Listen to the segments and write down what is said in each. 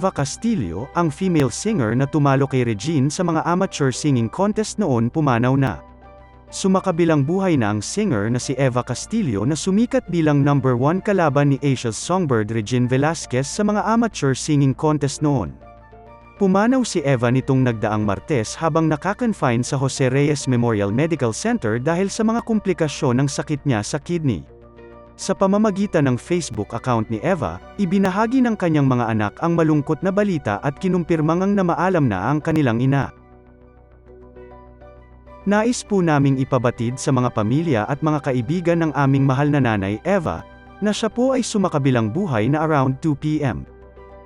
Eva Castillo, ang female singer na tumalo kay Regine sa mga amateur singing contest noon pumanaw na. Sumakabilang buhay na ang singer na si Eva Castillo na sumikat bilang number 1 kalaban ni Asia's songbird Regine Velasquez sa mga amateur singing contest noon. Pumanaw si Eva nitong nagdaang Martes habang nakakonfine sa Jose Reyes Memorial Medical Center dahil sa mga komplikasyon ng sakit niya sa kidney. Sa pamamagitan ng Facebook account ni Eva, ibinahagi ng kanyang mga anak ang malungkot na balita at kinumpirmang na maalam na ang kanilang ina. Nais po naming ipabatid sa mga pamilya at mga kaibigan ng aming mahal na nanay Eva, na siya po ay sumakabilang buhay na around 2 p.m.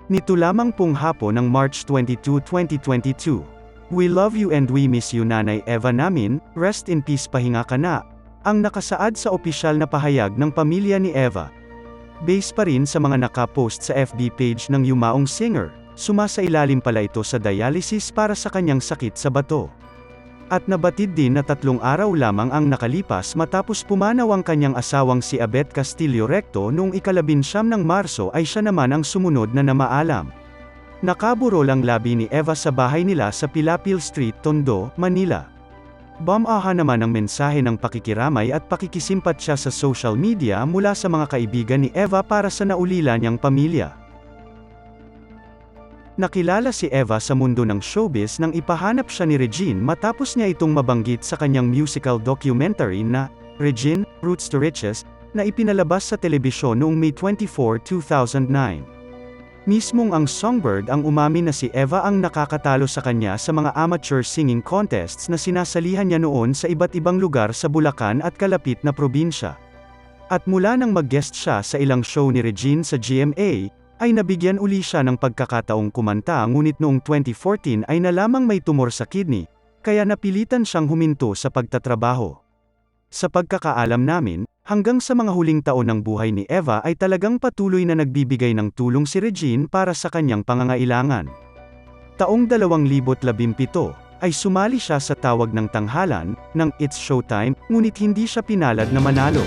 Nito lamang pong hapon ng March 22, 2022. We love you and we miss you Nanay Eva namin, rest in peace pahinga ka na, ang nakasaad sa opisyal na pahayag ng pamilya ni Eva. Base pa rin sa mga nakapost sa FB page ng yumaong singer, sumasailalim pala ito sa dialysis para sa kanyang sakit sa bato. At nabatid din na 3 araw lamang ang nakalipas matapos pumanaw ang kanyang asawang si Abet Castillo Recto noong 19 ng Marso ay siya naman ang sumunod na namaalam. Nakaburol ang labi ni Eva sa bahay nila sa Pilapil Street, Tondo, Manila. Bumaha naman ang mensahe ng pakikiramay at pakikisimpatya sa social media mula sa mga kaibigan ni Eva para sa naulila niyang pamilya. Nakilala si Eva sa mundo ng showbiz nang ipahanap siya ni Regine matapos niya itong mabanggit sa kanyang musical documentary na Regine, Roots to Riches, na ipinalabas sa telebisyon noong May 24, 2009. Mismong ang songbird ang umamin na si Eva ang nakakatalo sa kanya sa mga amateur singing contests na sinasalihan niya noon sa iba't ibang lugar sa Bulacan at kalapit na probinsya. At mula nang mag-guest siya sa ilang show ni Regine sa GMA, ay nabigyan uli siya ng pagkakataong kumanta ngunit noong 2014 ay nalamang may tumor sa kidney, kaya napilitan siyang huminto sa pagtatrabaho. Sa pagkakaalam namin, hanggang sa mga huling taon ng buhay ni Eva ay talagang patuloy na nagbibigay ng tulong si Regine para sa kanyang pangangailangan. Taong 2017, ay sumali siya sa tawag ng tanghalan, ng It's Showtime, ngunit hindi siya pinalad na manalo.